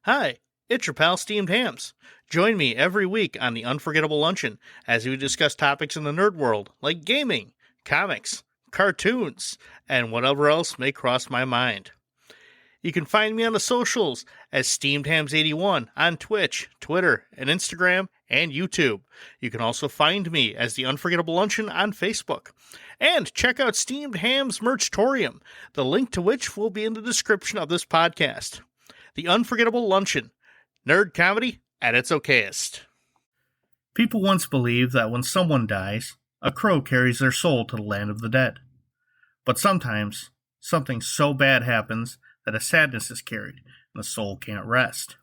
Hi, it's your pal Steamed Hams. Join me every week on the Unforgettable Luncheon as we discuss topics in the nerd world like gaming, comics, cartoons, and whatever else may cross my mind. You can find me on the socials as SteamedHams81 on Twitch, Twitter, and Instagram, and YouTube. You can also find me as the Unforgettable Luncheon on Facebook. And check out Steamed Hams Merchtorium, the link to which will be in the description of this podcast. The Unforgettable Luncheon, nerd comedy at its okayest. People once believed that when someone dies, a crow carries their soul to the land of the dead. But sometimes, something so bad happens that a sadness is carried, and the soul can't rest.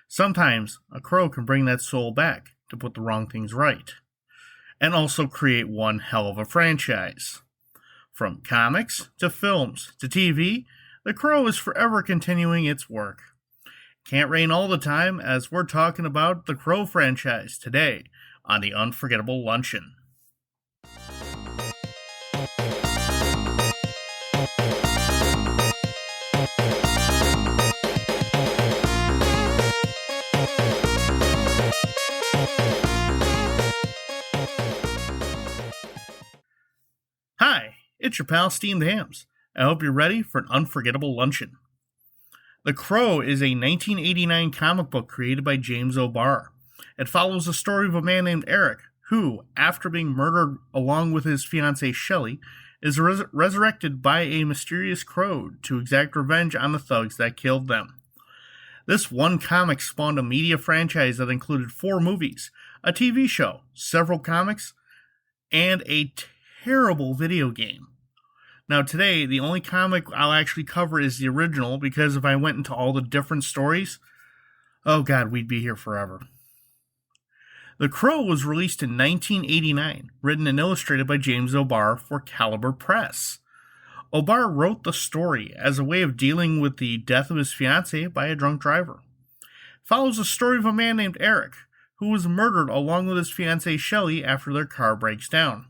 Sometimes, a crow can bring that soul back to put the wrong things right, and also create one hell of a franchise. From comics, to films, to TV, The Crow is forever continuing its work. Can't rain all the time, as we're talking about the Crow franchise today on the Unforgettable Luncheon. Hi, it's your pal Steamed Hams. I hope you're ready for an unforgettable luncheon. The Crow is a 1989 comic book created by James O'Barr. It follows the story of a man named Eric, who, after being murdered along with his fiancée Shelley, is resurrected by a mysterious crow to exact revenge on the thugs that killed them. This one comic spawned a media franchise that included 4 movies, a TV show, several comics, and a terrible video game. Now today, the only comic I'll actually cover is the original, because if I went into all the different stories, oh god, we'd be here forever. The Crow was released in 1989, written and illustrated by James O'Barr for Caliber Press. O'Barr wrote the story as a way of dealing with the death of his fiancée by a drunk driver. It follows the story of a man named Eric, who was murdered along with his fiancée Shelley after their car breaks down.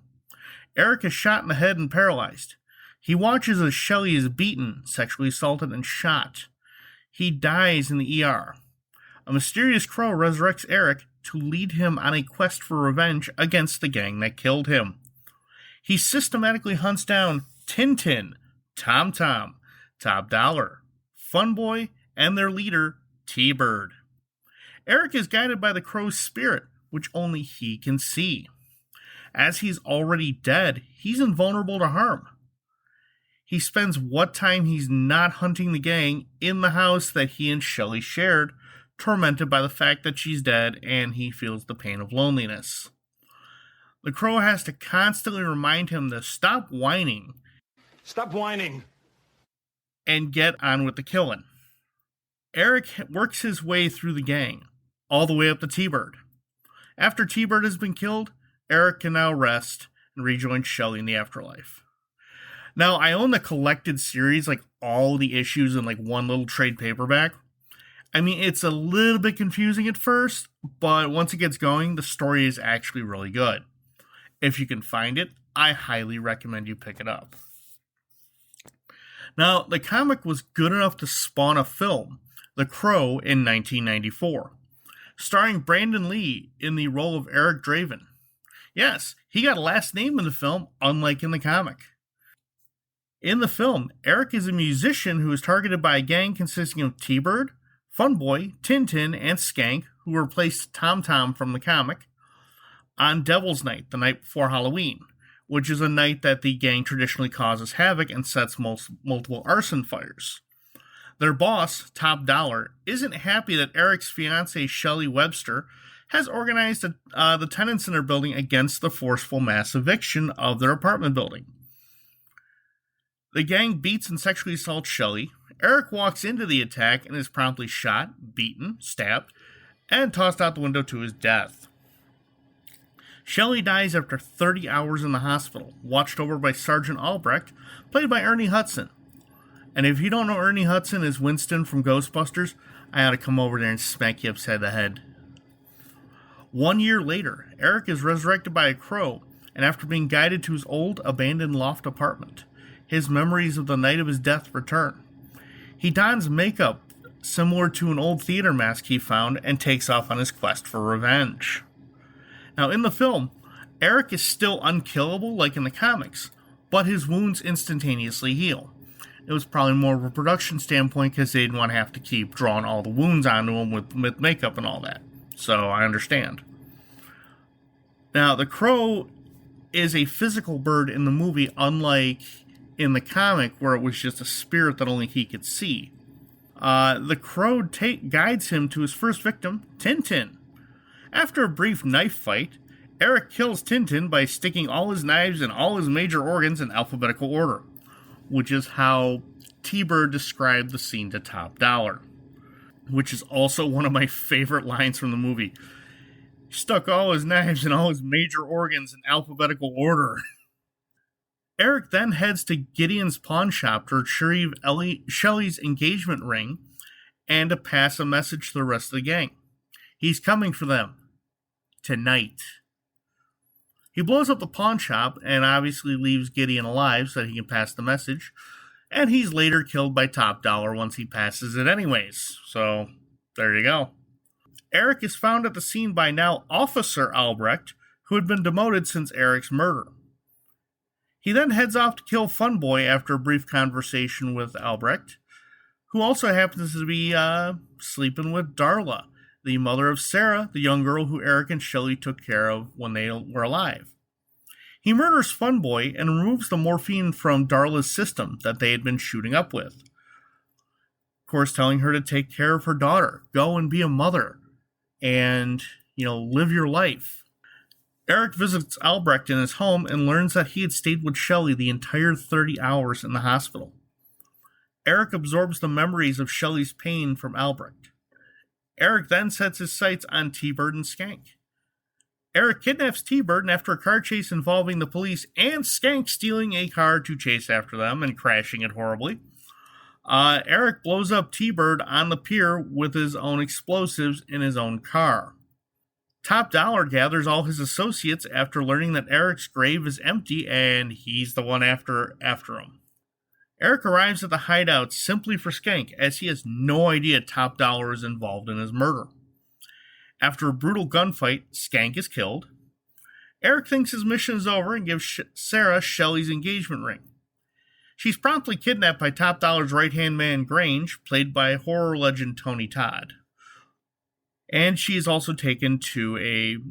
Eric is shot in the head and paralyzed. He watches as Shelley is beaten, sexually assaulted, and shot. He dies in the ER. A mysterious crow resurrects Eric to lead him on a quest for revenge against the gang that killed him. He systematically hunts down Tintin, Tom Tom, Top Dollar, Fun Boy, and their leader, T-Bird. Eric is guided by the crow's spirit, which only he can see. As he's already dead, he's invulnerable to harm. He spends what time he's not hunting the gang in the house that he and Shelley shared, tormented by the fact that she's dead, and he feels the pain of loneliness. The Crow has to constantly remind him to stop whining. Stop whining! And get on with the killing. Eric works his way through the gang, all the way up to T-Bird. After T-Bird has been killed, Eric can now rest and rejoin Shelley in the afterlife. Now, I own the collected series, like all the issues in like one little trade paperback. I mean, it's a little bit confusing at first, but once it gets going, the story is actually really good. If you can find it, I highly recommend you pick it up. Now, the comic was good enough to spawn a film, The Crow, in 1994, starring Brandon Lee in the role of Eric Draven. Yes, he got a last name in the film, unlike in the comic. In the film, Eric is a musician who is targeted by a gang consisting of T-Bird, Funboy, Tintin, and Skank, who replaced Tom Tom from the comic, on Devil's Night, the night before Halloween, which is a night that the gang traditionally causes havoc and sets multiple arson fires. Their boss, Top Dollar, isn't happy that Eric's fiancée, Shelley Webster, has organized the tenants in their building against the forceful mass eviction of their apartment building. The gang beats and sexually assaults Shelley. Eric walks into the attack and is promptly shot, beaten, stabbed, and tossed out the window to his death. Shelley dies after 30 hours in the hospital, watched over by Sergeant Albrecht, played by Ernie Hudson. And if you don't know Ernie Hudson as Winston from Ghostbusters, I ought to come over there and smack you upside the head. 1 year later, Eric is resurrected by a crow, and after being guided to his old, abandoned loft apartment, his memories of the night of his death return. He dons makeup similar to an old theater mask he found, and takes off on his quest for revenge. Now, in the film, Eric is still unkillable like in the comics, but his wounds instantaneously heal. It was probably more of a production standpoint because they didn't want to have to keep drawing all the wounds onto him with makeup and all that. So I understand. Now, the Crow is a physical bird in the movie, unlike in the comic where it was just a spirit that only he could see. The Crow guides him to his first victim, Tintin. After a brief knife fight, Eric kills Tintin by sticking all his knives and all his major organs in alphabetical order, which is how T-Bird described the scene to Top Dollar, which is also one of my favorite lines from the movie. He stuck all his knives and all his major organs in alphabetical order. Eric then heads to Gideon's pawn shop to retrieve Shelley's engagement ring and to pass a message to the rest of the gang. He's coming for them. Tonight. He blows up the pawn shop and obviously leaves Gideon alive so that he can pass the message. And he's later killed by Top Dollar once he passes it anyways. So, there you go. Eric is found at the scene by now Officer Albrecht, who had been demoted since Eric's murder. He then heads off to kill Funboy after a brief conversation with Albrecht, who also happens to be sleeping with Darla, the mother of Sarah, the young girl who Eric and Shelley took care of when they were alive. He murders Funboy and removes the morphine from Darla's system that they had been shooting up with. Of course, telling her to take care of her daughter, go and be a mother, and, live your life. Eric visits Albrecht in his home and learns that he had stayed with Shelley the entire 30 hours in the hospital. Eric absorbs the memories of Shelley's pain from Albrecht. Eric then sets his sights on T-Bird and Skank. Eric kidnaps T-Bird, and after a car chase involving the police and Skank stealing a car to chase after them and crashing it horribly, Eric blows up T-Bird on the pier with his own explosives in his own car. Top Dollar gathers all his associates after learning that Eric's grave is empty and he's the one after him. Eric arrives at the hideout simply for Skank, as he has no idea Top Dollar is involved in his murder. After a brutal gunfight, Skank is killed. Eric thinks his mission is over and gives Sarah Shelley's engagement ring. She's promptly kidnapped by Top Dollar's right-hand man, Grange, played by horror legend Tony Todd. And she is also taken to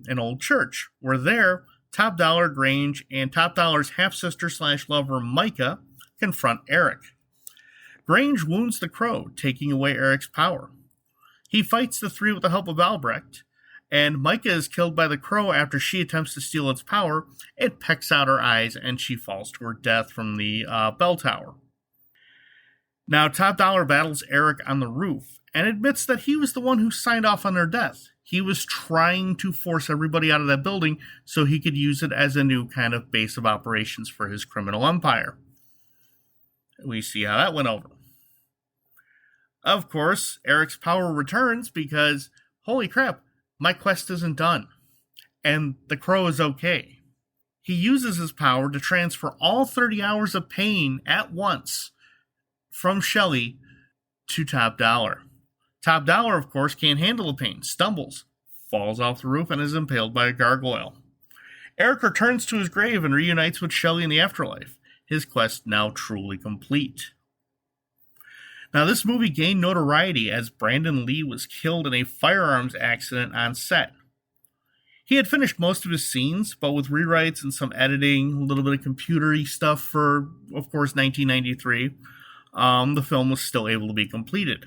an old church, where there, Top Dollar, Grange, and Top Dollar's half-sister/lover, Micah, confront Eric. Grange wounds the Crow, taking away Eric's power. He fights the three with the help of Albrecht, and Micah is killed by the Crow after she attempts to steal its power. It pecks out her eyes, and she falls to her death from the bell tower. Now, Top Dollar battles Eric on the roof, and admits that he was the one who signed off on their death. He was trying to force everybody out of that building so he could use it as a new kind of base of operations for his criminal empire. We see how that went over. Of course, Eric's power returns because, holy crap, my quest isn't done. And the Crow is okay. He uses his power to transfer all 30 hours of pain at once from Shelley to Top Dollar. Top Dollar, of course, can't handle the pain, stumbles, falls off the roof, and is impaled by a gargoyle. Eric returns to his grave and reunites with Shelley in the afterlife. His quest now truly complete. Now, this movie gained notoriety as Brandon Lee was killed in a firearms accident on set. He had finished most of his scenes, but with rewrites and some editing, a little bit of computer-y stuff for, of course, 1993, the film was still able to be completed.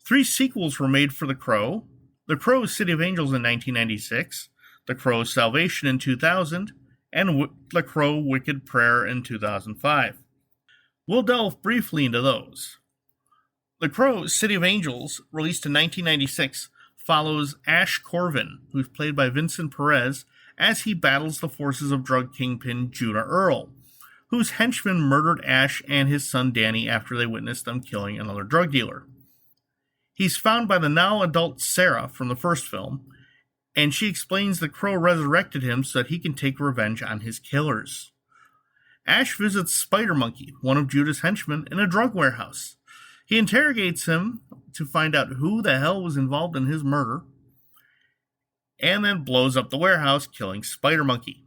3 sequels were made for The Crow: The Crow's City of Angels in 1996, The Crow's Salvation in 2000, and The Crow Wicked Prayer in 2005. We'll delve briefly into those. The Crow's City of Angels, released in 1996, follows Ash Corvin, who's played by Vincent Perez, as he battles the forces of drug kingpin Judah Earl, whose henchmen murdered Ash and his son Danny after they witnessed them killing another drug dealer. He's found by the now-adult Sarah from the first film, and she explains the Crow resurrected him so that he can take revenge on his killers. Ash visits Spider Monkey, one of Judah's henchmen, in a drug warehouse. He interrogates him to find out who the hell was involved in his murder, and then blows up the warehouse, killing Spider Monkey.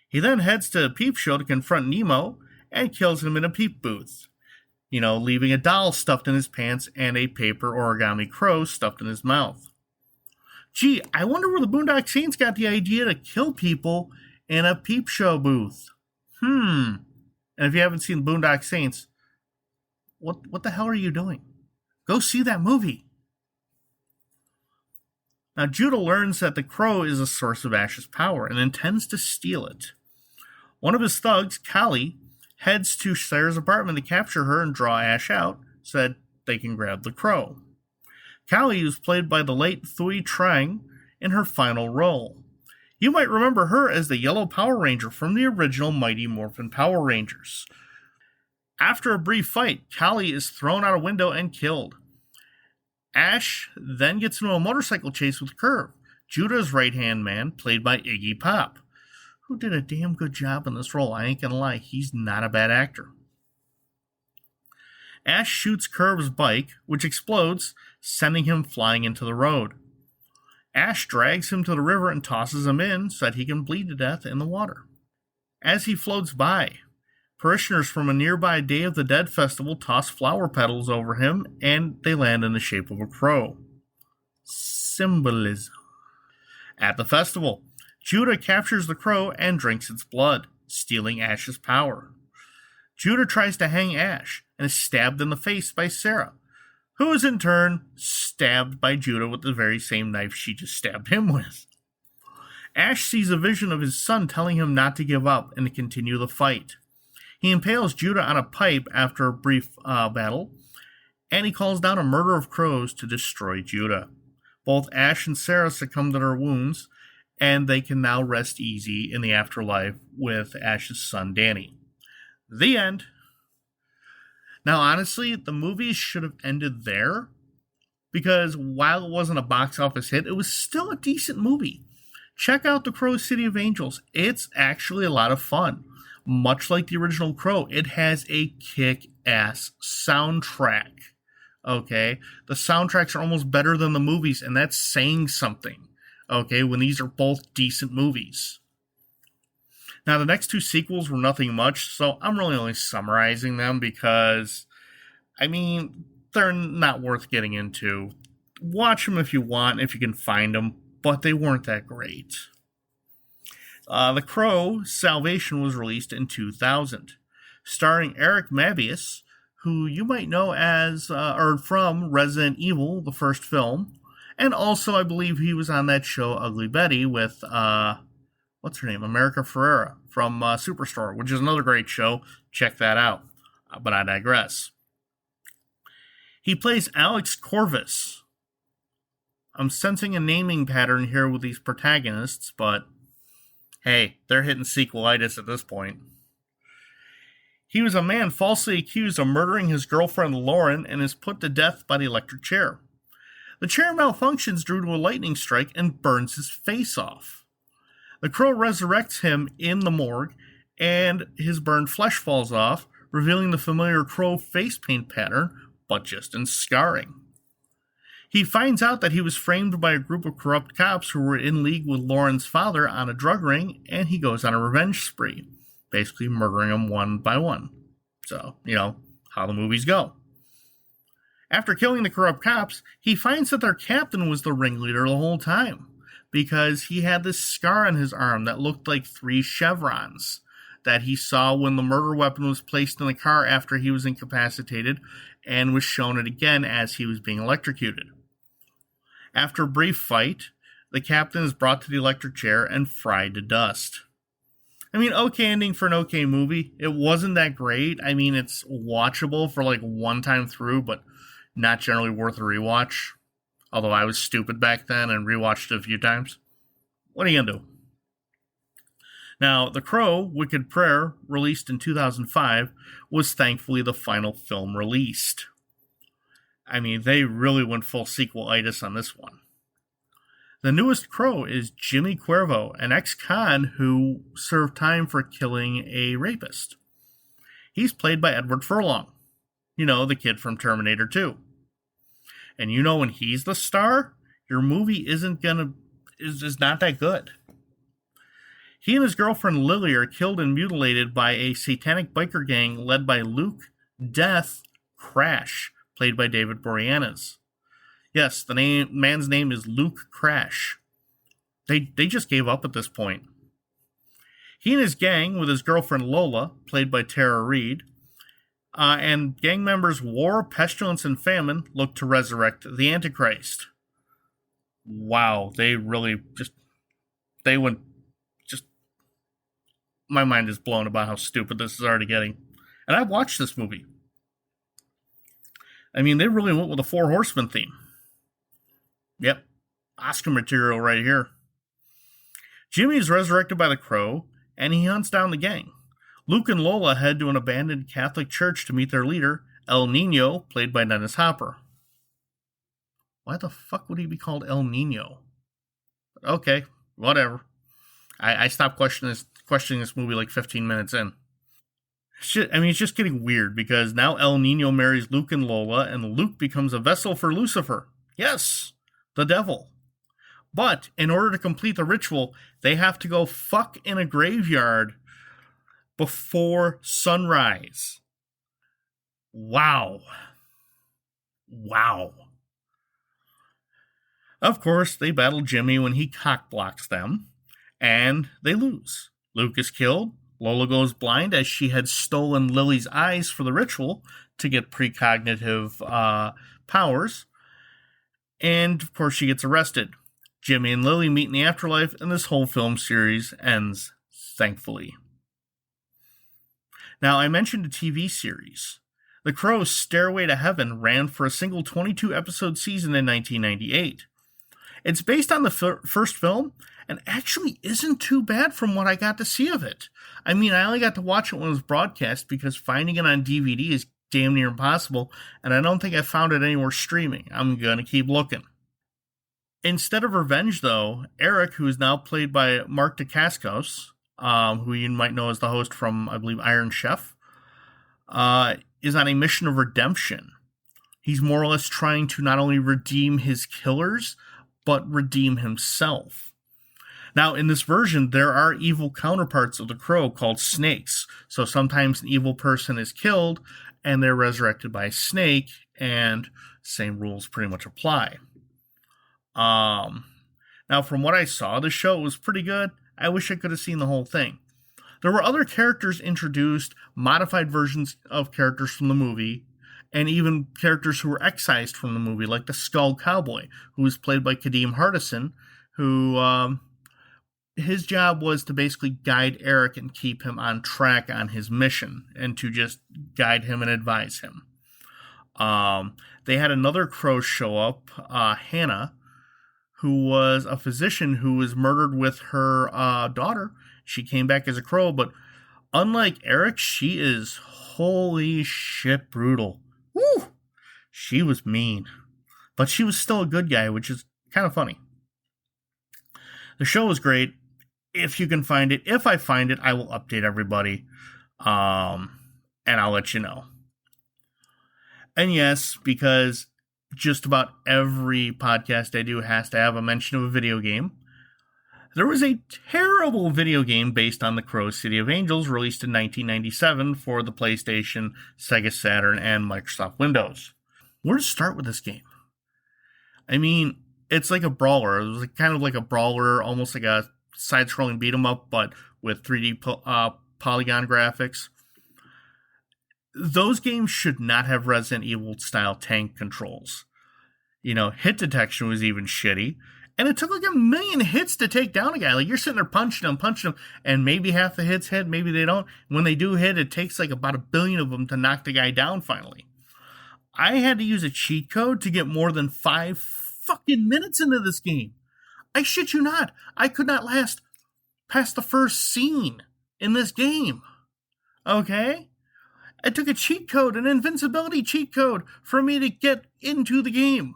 He then heads to Peep Show to confront Nemo and kills him in a peep booth, leaving a doll stuffed in his pants and a paper origami crow stuffed in his mouth. Gee, I wonder where the Boondock Saints got the idea to kill people in a Peep Show booth. And if you haven't seen Boondock Saints, what the hell are you doing? Go see that movie. Now, Judah learns that the crow is a source of Ash's power and intends to steal it. One of his thugs, Callie, heads to Sarah's apartment to capture her and draw Ash out so that they can grab the crow. Callie was played by the late Thuy Trang in her final role. You might remember her as the Yellow Power Ranger from the original Mighty Morphin Power Rangers. After a brief fight, Callie is thrown out a window and killed. Ash then gets into a motorcycle chase with Curve, Judah's right-hand man, played by Iggy Pop, who did a damn good job in this role. I ain't gonna lie, he's not a bad actor. Ash shoots Curve's bike, which explodes, sending him flying into the road. Ash drags him to the river and tosses him in so that he can bleed to death in the water. As he floats by, parishioners from a nearby Day of the Dead festival toss flower petals over him, and they land in the shape of a crow. Symbolism. At the festival, Judah captures the crow and drinks its blood, stealing Ash's power. Judah tries to hang Ash and is stabbed in the face by Sarah, who is in turn stabbed by Judah with the very same knife she just stabbed him with. Ash sees a vision of his son telling him not to give up and to continue the fight. He impales Judah on a pipe after a brief battle, and he calls down a murder of crows to destroy Judah. Both Ash and Sarah succumb to their wounds, and they can now rest easy in the afterlife with Ash's son Danny. The end. Now, honestly, the movie should have ended there, because while it wasn't a box office hit, it was still a decent movie. Check out The Crow City of Angels. It's actually a lot of fun. Much like the original Crow, it has a kick-ass soundtrack. Okay? The soundtracks are almost better than the movies, and that's saying something. Okay? When these are both decent movies. Now, the next two sequels were nothing much, so I'm really only summarizing them because, they're not worth getting into. Watch them if you want, if you can find them, but they weren't that great. The Crow, Salvation, was released in 2000, starring Eric Mabius, who you might know as, from Resident Evil, the first film, and also I believe he was on that show Ugly Betty with, what's her name, America Ferrera from Superstore, which is another great show. Check that out, but I digress. He plays Alex Corvus. I'm sensing a naming pattern here with these protagonists, but hey, they're hitting sequelitis at this point. He was a man falsely accused of murdering his girlfriend Lauren and is put to death by the electric chair. The chair malfunctions due to a lightning strike and burns his face off. The Crow resurrects him in the morgue, and his burned flesh falls off, revealing the familiar Crow face paint pattern, but just in scarring. He finds out that he was framed by a group of corrupt cops who were in league with Lauren's father on a drug ring, and he goes on a revenge spree, basically murdering them one by one. So, how the movies go. After killing the corrupt cops, he finds that their captain was the ringleader the whole time, because he had this scar on his arm that looked like 3 chevrons that he saw when the murder weapon was placed in the car after he was incapacitated, and was shown it again as he was being electrocuted. After a brief fight, the captain is brought to the electric chair and fried to dust. Okay ending for an okay movie. It wasn't that great. It's watchable for one time through, but not generally worth a rewatch. Although I was stupid back then and rewatched it a few times. What are you gonna do? Now, The Crow, Wicked Prayer, released in 2005, was thankfully the final film released. They really went full sequelitis on this one. The newest Crow is Jimmy Cuervo, an ex-con who served time for killing a rapist. He's played by Edward Furlong. You know, the kid from Terminator 2. And you know when he's the star, your movie is not that good. He and his girlfriend Lily are killed and mutilated by a satanic biker gang led by Luke Death Crash, played by David Boreanaz. Yes, the man's name is Luke Crash. They just gave up at this point. He and his gang, with his girlfriend Lola, played by Tara Reid, and gang members War, Pestilence, and Famine, look to resurrect the Antichrist. Wow, my mind is blown about how stupid this is already getting. And I watched this movie. I mean, they really went with the Four Horsemen theme. Yep, Oscar material right here. Jimmy is resurrected by the Crow, and he hunts down the gang. Luke and Lola head to an abandoned Catholic church to meet their leader, El Nino, played by Dennis Hopper. Why the fuck would he be called El Nino? Okay, whatever. I stopped questioning this movie like 15 minutes in. It's just getting weird because now El Nino marries Luke and Lola, and Luke becomes a vessel for Lucifer. Yes, the devil. But in order to complete the ritual, they have to go fuck in a graveyard before sunrise. Wow. Of course, they battle Jimmy when he cockblocks them, and they lose. Luke is killed. Lola goes blind as she had stolen Lily's eyes for the ritual to get precognitive powers. And, of course, she gets arrested. Jimmy and Lily meet in the afterlife, and this whole film series ends, thankfully. Now, I mentioned a TV series. The Crow's Stairway to Heaven ran for a single 22-episode season in 1998. It's based on the first film, and actually isn't too bad from what I got to see of it. I mean, I only got to watch it when it was broadcast because finding it on DVD is damn near impossible, and I don't think I found it anywhere streaming. I'm gonna keep looking. Instead of revenge, though, Eric, who is now played by Mark Dacascos, who you might know as the host from, I believe, Iron Chef, is on a mission of redemption. He's more or less trying to not only redeem his killers, but redeem himself. Now, in this version, there are evil counterparts of the Crow called snakes. So sometimes an evil person is killed, and they're resurrected by a snake, and same rules pretty much apply. Now, from what I saw, the show was pretty good. I wish I could have seen the whole thing. There were other characters introduced, modified versions of characters from the movie, and even characters who were excised from the movie, like the Skull Cowboy, who was played by Kadeem Hardison, who, his job was to basically guide Eric and keep him on track on his mission, and to just guide him and advise him. They had another Crow show up, Hannah, who was a physician who was murdered with her daughter. She came back as a Crow, but unlike Eric, she is holy shit brutal. Woo! She was mean. But she was still a good guy, which is kind of funny. The show was great. If you can find it. If I find it, I will update everybody. And I'll let you know. And yes, because just about every podcast I do has to have a mention of a video game. There was a terrible video game based on The Crow City of Angels released in 1997 for the PlayStation, Sega Saturn, and Microsoft Windows. Where to start with this game? I mean, it's like a brawler. It was kind of like a brawler, almost like a side-scrolling beat-em-up, but with 3D polygon graphics. Those games should not have Resident Evil-style tank controls. You know, hit detection was even shitty. And it took like 1 million hits to take down a guy. Like, you're sitting there punching him, and maybe half the hits hit, maybe they don't. When they do hit, it takes like about 1 billion of them to knock the guy down finally. I had to use a cheat code to get more than 5 fucking minutes into this game. I shit you not. I could not last past the first scene in this game. Okay? I took a cheat code, an invincibility cheat code, for me to get into the game.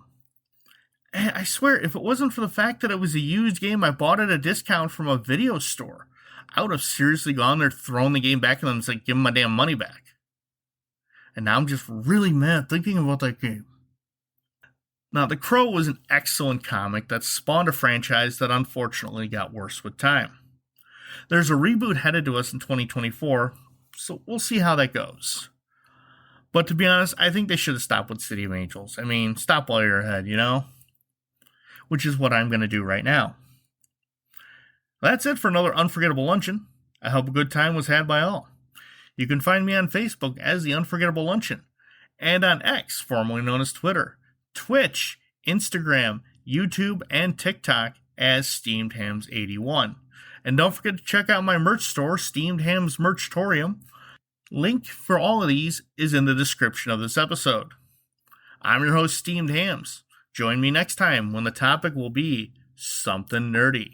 And I swear, if it wasn't for the fact that it was a used game I bought at a discount from a video store, I would have seriously gone there, thrown the game back, and then like, give them my damn money back. and now I'm just really mad thinking about that game. Now, The Crow was an excellent comic that spawned a franchise that unfortunately got worse with time. There's a reboot headed to us in 2024, so we'll see how that goes. But to be honest, I think they should have stopped with City of Angels. I mean, stop while you're ahead, you know? Which is what I'm going to do right now. That's it for another Unforgettable Luncheon. I hope a good time was had by all. You can find me on Facebook as The Unforgettable Luncheon, and on X, formerly known as Twitter, Twitch, Instagram, YouTube, and TikTok as Steamed Hams 81. And don't forget to check out my merch store, Steamed Hams Merchatorium. Link for all of these is in the description of this episode. I'm your host, Steamed Hams. Join me next time when the topic will be something nerdy.